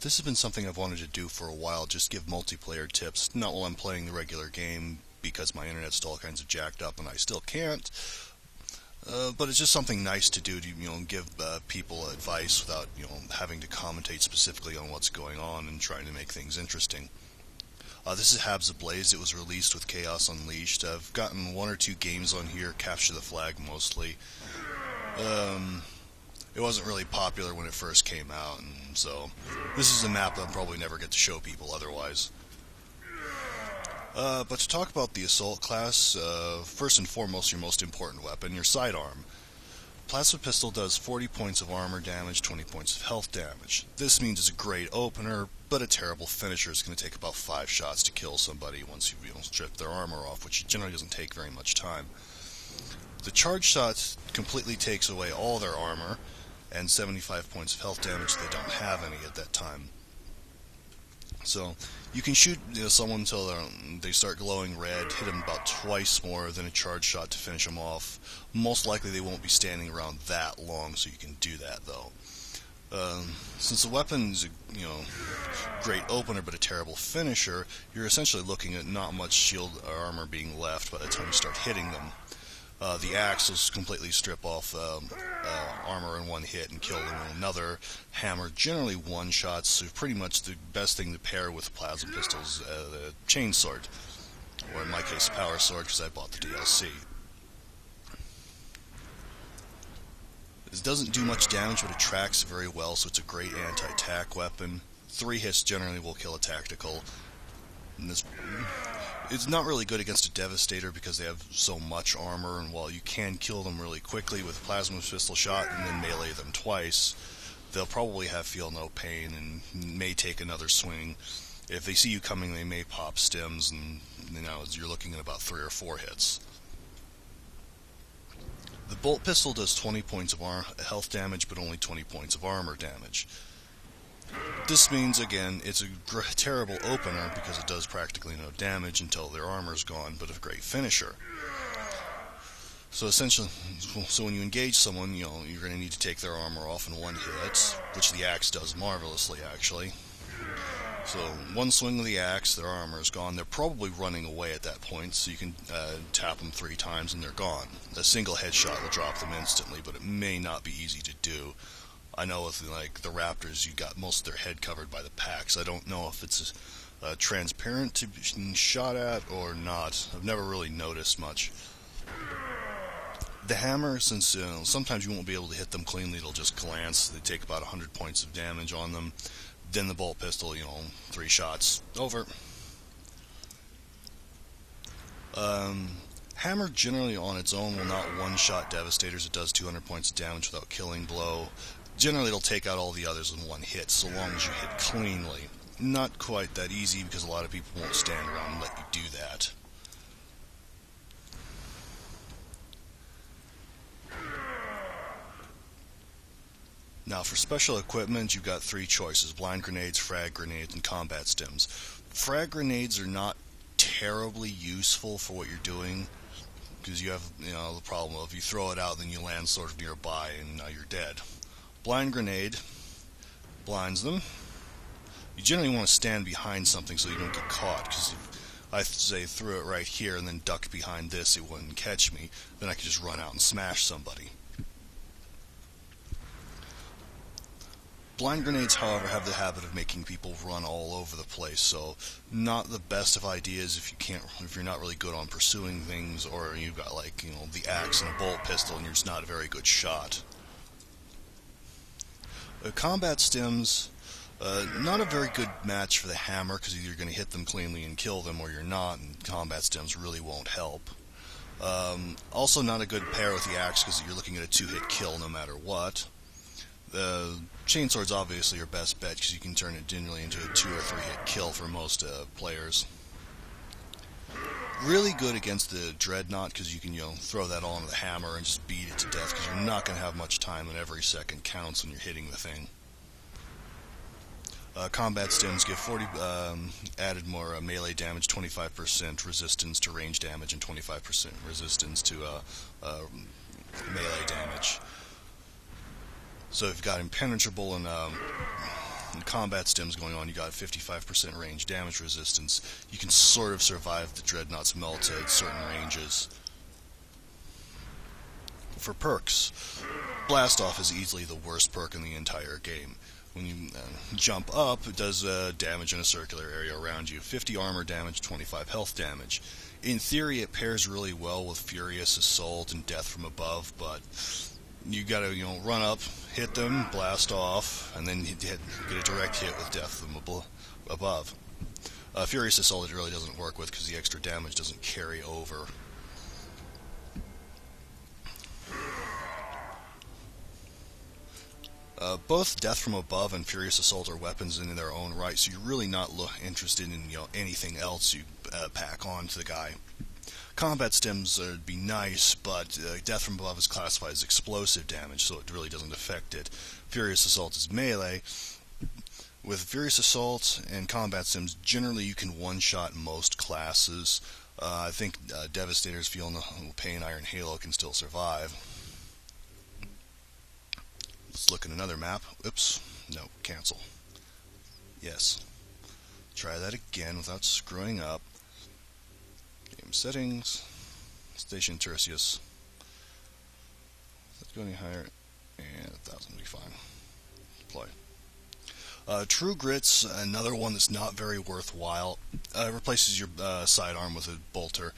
This has been something I've wanted to do for a while, just give multiplayer tips, not while I'm playing the regular game, because my internet's still all kinds of jacked up and I still can't, but it's just something nice to do to, give people advice without, having to commentate specifically on what's going on and trying to make things interesting. This is Habs Ablaze. It was released with Chaos Unleashed. I've gotten one or two games on here, Capture the Flag mostly. It wasn't really popular when it first came out, and so this is a map that I'll probably never get to show people otherwise. But to talk about the Assault class, first and foremost, your most important weapon, your Sidearm. Plasma Pistol does 40 points of armor damage, 20 points of health damage. This means it's a great opener, but a terrible finisher. It's going to take about 5 shots to kill somebody once you've stripped their armor off, which generally doesn't take very much time. The charge shot completely takes away all their armor, and 75 points of health damage. They don't have any at that time. So you can shoot someone until they start glowing red, hit them about twice more than a charge shot to finish them off. Most likely they won't be standing around that long, so you can do that though. Since the weapon's a great opener but a terrible finisher, you're essentially looking at not much shield or armor being left by the time you start hitting them. The axe will completely strip off armor in one hit and kill them in another. Hammer generally one-shots, so pretty much the best thing to pair with plasma pistols the chainsword, or in my case power sword because I bought the DLC. This doesn't do much damage, but it tracks very well, so it's a great anti-tac weapon. 3 hits generally will kill a tactical. And it's not really good against a Devastator because they have so much armor, and while you can kill them really quickly with a plasma pistol shot and then melee them twice, they'll probably have feel no pain and may take another swing. If they see you coming, they may pop stims, and you're looking at about 3 or 4 hits. The bolt pistol does 20 points of health damage, but only 20 points of armor damage. This means, again, it's a terrible opener because it does practically no damage until their armor's gone, but a great finisher. So essentially, when you engage someone, you're going to need to take their armor off in one hit, which the axe does marvelously, actually. So one swing of the axe, their armor is gone. They're probably running away at that point, so you can tap them 3 times and they're gone. A single headshot will drop them instantly, but it may not be easy to do. I know with the Raptors, you got most of their head covered by the packs. I don't know if it's transparent to be shot at or not. I've never really noticed much. The hammer, since sometimes you won't be able to hit them cleanly, it'll just glance. They take about 100 points of damage on them. Then the bolt pistol, 3 shots, over. Hammer generally on its own will not one-shot Devastators. It does 200 points of damage without killing blow. Generally, it'll take out all the others in one hit, so long as you hit cleanly. Not quite that easy, because a lot of people won't stand around and let you do that. Now, for special equipment, you've got 3 choices: blind grenades, frag grenades, and combat stims. Frag grenades are not terribly useful for what you're doing, because you have the problem of you throw it out, then you land sort of nearby, and now you're dead. Blind grenade blinds them. You generally want to stand behind something so you don't get caught, because if I say threw it right here and then ducked behind this, it wouldn't catch me. Then I could just run out and smash somebody. Blind grenades, however, have the habit of making people run all over the place, so not the best of ideas if you're not really good on pursuing things, or you've got the axe and a bolt pistol and you're just not a very good shot. Combat stims, not a very good match for the hammer, because either you're going to hit them cleanly and kill them or you're not, and combat stims really won't help. Also not a good pair with the axe, because you're looking at a 2-hit kill no matter what. The chainsword's obviously your best bet, because you can turn it generally into a 2 or 3-hit kill for most players. Really good against the Dreadnought, because you can throw that all into the hammer and just beat it to death, because you're not going to have much time, and every second counts when you're hitting the thing. Combat stims give 40 added more melee damage, 25% resistance to range damage, and 25% resistance to melee damage. So you've got Impenetrable and and combat stims going on, you got 55% range damage resistance. You can sort of survive the Dreadnought's melt at certain ranges. For perks, Blast Off is easily the worst perk in the entire game. When you jump up, it does damage in a circular area around you. 50 armor damage, 25 health damage. In theory, it pairs really well with Furious Assault and Death from Above, but you gotta, run up, hit them, blast off, and then get a direct hit with Death from Above. Furious Assault it really doesn't work with because the extra damage doesn't carry over. Both Death from Above and Furious Assault are weapons in their own right, so you're really not interested in anything else you pack on to the guy. Combat stims would be nice, but Death from Above is classified as explosive damage, so it really doesn't affect it. Furious Assault is melee. With Furious Assault and combat stims, generally you can one-shot most classes. I think Devastators feeling the pain Iron Halo can still survive. Let's look at another map. Oops. No, cancel. Yes. Try that again without screwing up. Game settings. Station Tertius. Let's go any higher. And 1,000 will be fine. Deploy. True Grit's another one that's not very worthwhile. Replaces your sidearm with a bolter.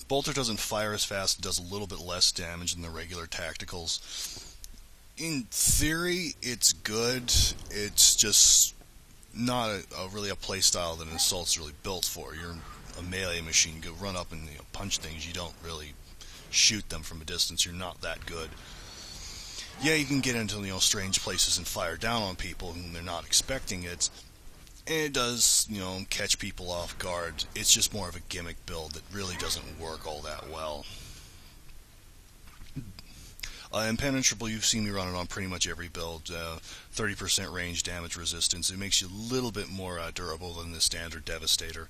Bolter doesn't fire as fast. It does a little bit less damage than the regular tacticals. In theory, it's good. It's just not really a playstyle that an assault's really built for. You're a melee machine. You go run up and punch things. You don't really shoot them from a distance. You're not that good. Yeah, you can get into strange places and fire down on people when they're not expecting it. And it does catch people off guard. It's just more of a gimmick build that really doesn't work all that well. Impenetrable, you've seen me run it on pretty much every build. 30% range damage resistance. It makes you a little bit more durable than the standard Devastator.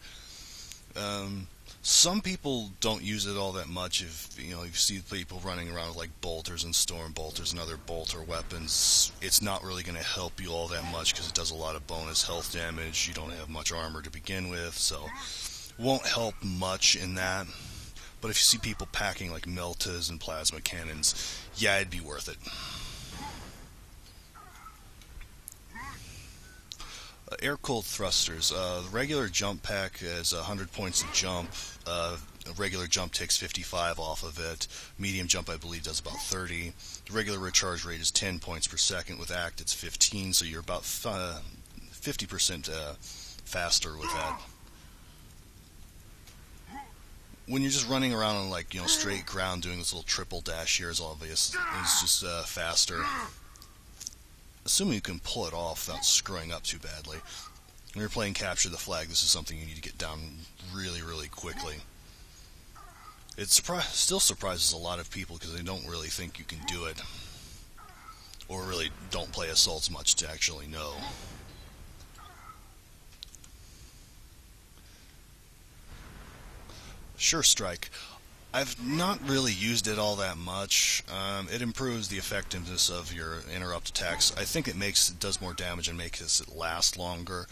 Some people don't use it all that much. If you see people running around with like bolters and storm bolters and other bolter weapons, it's not really going to help you all that much because it does a lot of bonus health damage. You don't have much armor to begin with, so won't help much in that. But if you see people packing like meltas and plasma cannons, yeah, it'd be worth it. Air-cooled thrusters. The regular jump pack is 100 points of jump. A regular jump takes 55 off of it. Medium jump, I believe, does about 30. The regular recharge rate is 10 points per second. With ACT, it's 15, so you're about 50% faster with that. When you're just running around on straight ground doing this little triple dash here is obvious. It's just faster. Assuming you can pull it off without screwing up too badly. When you're playing Capture the Flag, this is something you need to get down really, really quickly. It still surprises a lot of people because they don't really think you can do it. Or really don't play assaults much to actually know. Sure Strike. I've not really used it all that much. It improves the effectiveness of your interrupt attacks. I think it does more damage and makes it last longer.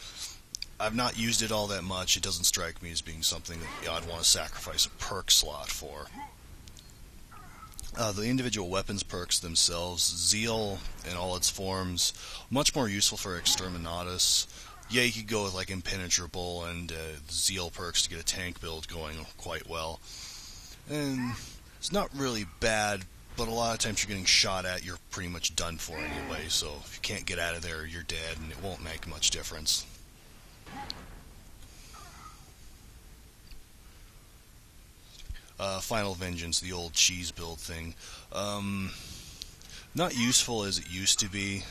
I've not used it all that much. It doesn't strike me as being something that I'd want to sacrifice a perk slot for. The individual weapons perks themselves, Zeal in all its forms, much more useful for Exterminatus. Yeah, you could go with Impenetrable and Zeal perks to get a tank build going quite well. And it's not really bad, but a lot of times you're getting shot at, you're pretty much done for anyway, so if you can't get out of there, you're dead, and it won't make much difference. Final Vengeance, the old cheese build thing. Not useful as it used to be,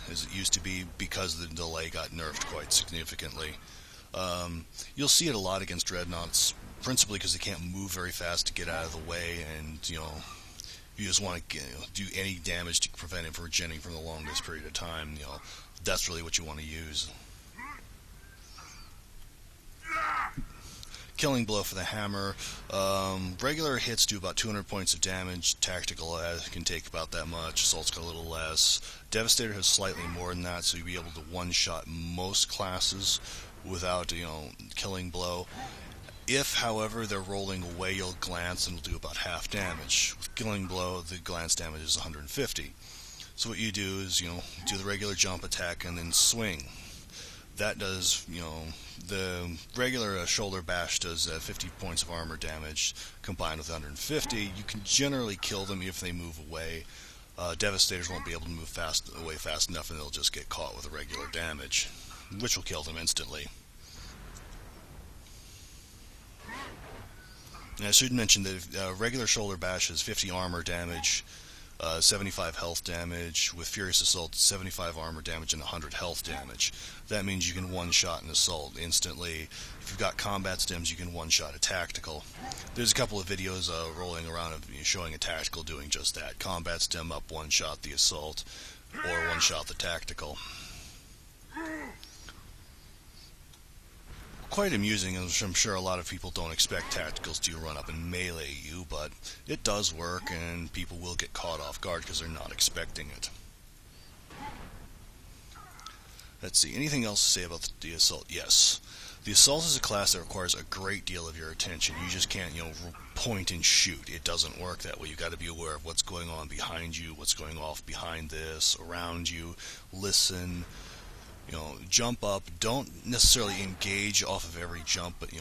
because the delay got nerfed quite significantly. You'll see it a lot against Dreadnoughts, principally because they can't move very fast to get out of the way, and you just want to do any damage to prevent it from regenerating for the longest period of time. That's really what you want to use. Killing blow for the hammer. Regular hits do about 200 points of damage. Tactical can take about that much. Assault's got a little less. Devastator has slightly more than that, so you'll be able to one-shot most classes without, killing blow. If, however, they're rolling away, you'll glance and it'll do about half damage. With killing blow, the glance damage is 150. So what you do is, do the regular jump attack and then swing. That does, the regular shoulder bash does 50 points of armor damage combined with 150. You can generally kill them if they move away. Devastators won't be able to move away fast enough, and they'll just get caught with the regular damage, which will kill them instantly. And I should mention that regular shoulder bash has 50 armor damage, 75 health damage. With Furious Assault, 75 armor damage and 100 health damage. That means you can one-shot an assault instantly. If you've got combat stems, you can one-shot a tactical. There's a couple of videos rolling around of showing a tactical doing just that. Combat stem up, one-shot the assault, or one-shot the tactical. Quite amusing, as I'm sure a lot of people don't expect tacticals to run up and melee you, but it does work, and people will get caught off guard because they're not expecting it. Let's see, anything else to say about the Assault? Yes. The Assault is a class that requires a great deal of your attention. You just can't, point and shoot. It doesn't work that way. You've got to be aware of what's going on behind you, what's going off behind this, around you. Listen. Jump up. Don't necessarily engage off of every jump, but,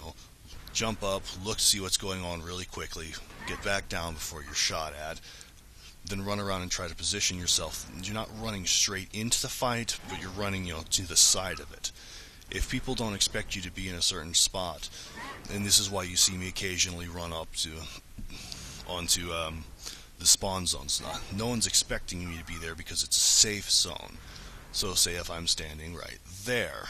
jump up, look, see what's going on really quickly, get back down before you're shot at, then run around and try to position yourself. You're not running straight into the fight, but you're running, to the side of it. If people don't expect you to be in a certain spot, and this is why you see me occasionally run up onto the spawn zones. No one's expecting me to be there because it's a safe zone. So say if I'm standing right there,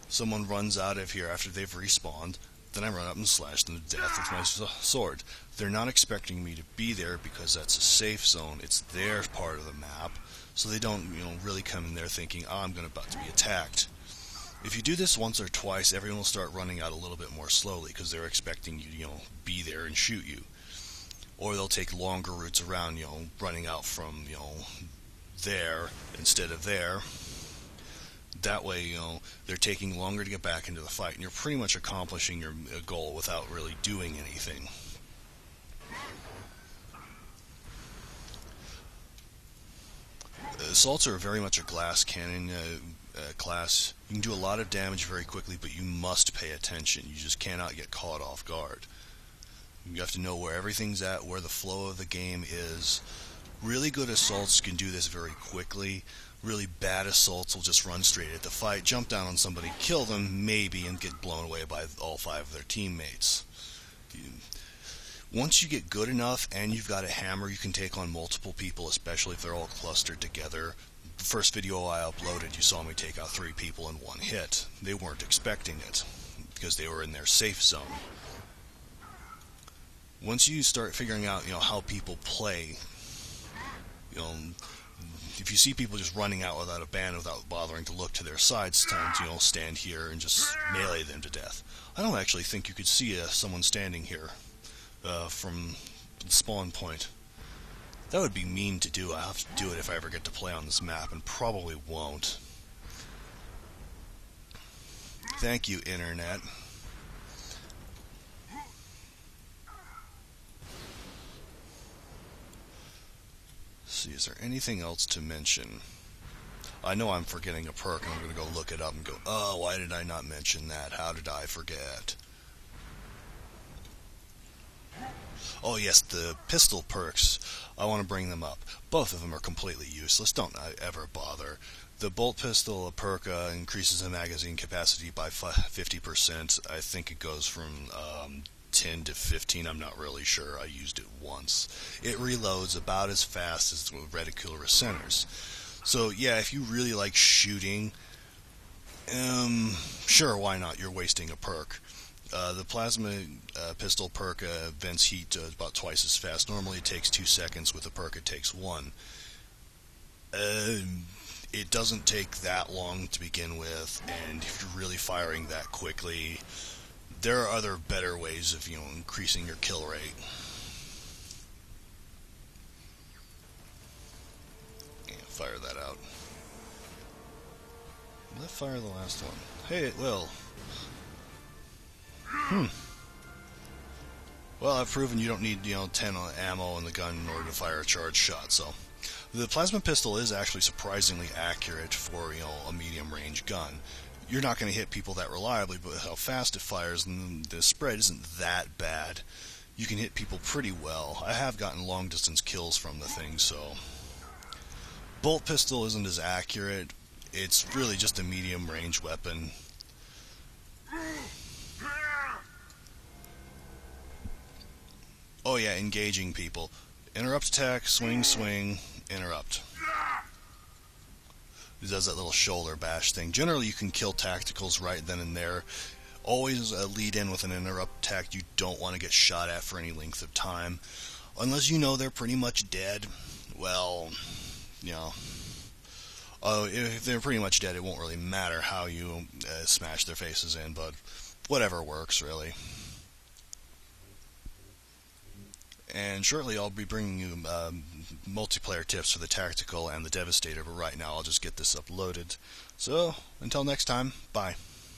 someone runs out of here after they've respawned, then I run up and slash them to death with my sword. They're not expecting me to be there because that's a safe zone. It's their part of the map, so they don't, really come in there thinking, I'm about to be attacked. If you do this once or twice, everyone will start running out a little bit more slowly because they're expecting you to, be there and shoot you. Or they'll take longer routes around, running out from, there instead of there. That way, they're taking longer to get back into the fight, and you're pretty much accomplishing your goal without really doing anything. Assaults are very much a glass cannon class. You can do a lot of damage very quickly, but you must pay attention. You just cannot get caught off guard. You have to know where everything's at, where the flow of the game is. Really good assaults can do this very quickly. Really bad assaults will just run straight at the fight, jump down on somebody, kill them, maybe, and get blown away by all 5 of their teammates. Once you get good enough and you've got a hammer, you can take on multiple people, especially if they're all clustered together. The first video I uploaded, you saw me take out 3 people in one hit. They weren't expecting it because they were in their safe zone. Once you start figuring out, how people play, if you see people just running out without a band, without bothering to look to their sides, it's time to, stand here and just melee them to death. I don't actually think you could see someone standing here from the spawn point. That would be mean to do. I'll have to do it if I ever get to play on this map, and probably won't. Thank you, Internet. See, is there anything else to mention? I know I'm forgetting a perk, and I'm going to go look it up and go, oh, why did I not mention that? How did I forget? Oh yes, the pistol perks. I want to bring them up. Both of them are completely useless. Don't ever bother. The bolt pistol perk increases the magazine capacity by 50%. I think it goes from 10 to 15, I'm not really sure. I used it once. It reloads about as fast as the reticular centers. So yeah, if you really like shooting, sure, why not? You're wasting a perk. The plasma pistol perk vents heat about twice as fast. Normally it takes 2 seconds. With the perk it takes 1. it doesn't take that long to begin with, and if you're really firing that quickly, there are other better ways of, increasing your kill rate. Yeah, fire that out. Will that fire the last one? Hey, it will. Well, I've proven you don't need, 10 ammo in the gun in order to fire a charged shot, so. The plasma pistol is actually surprisingly accurate for, a medium-range gun. You're not going to hit people that reliably, but how fast it fires and the spread isn't that bad. You can hit people pretty well. I have gotten long-distance kills from the thing, so. Bolt pistol isn't as accurate. It's really just a medium-range weapon. Oh yeah, engaging people. Interrupt attack, swing, swing, interrupt. It does that little shoulder bash thing. Generally you can kill tacticals right then and there. Always lead in with an interrupt attack. You don't want to get shot at for any length of time. Unless you know they're pretty much dead. Well, if they're pretty much dead, it won't really matter how you smash their faces in, but whatever works, really. And shortly I'll be bringing you multiplayer tips for the Tactical and the Devastator, but right now I'll just get this uploaded. So, until next time, bye.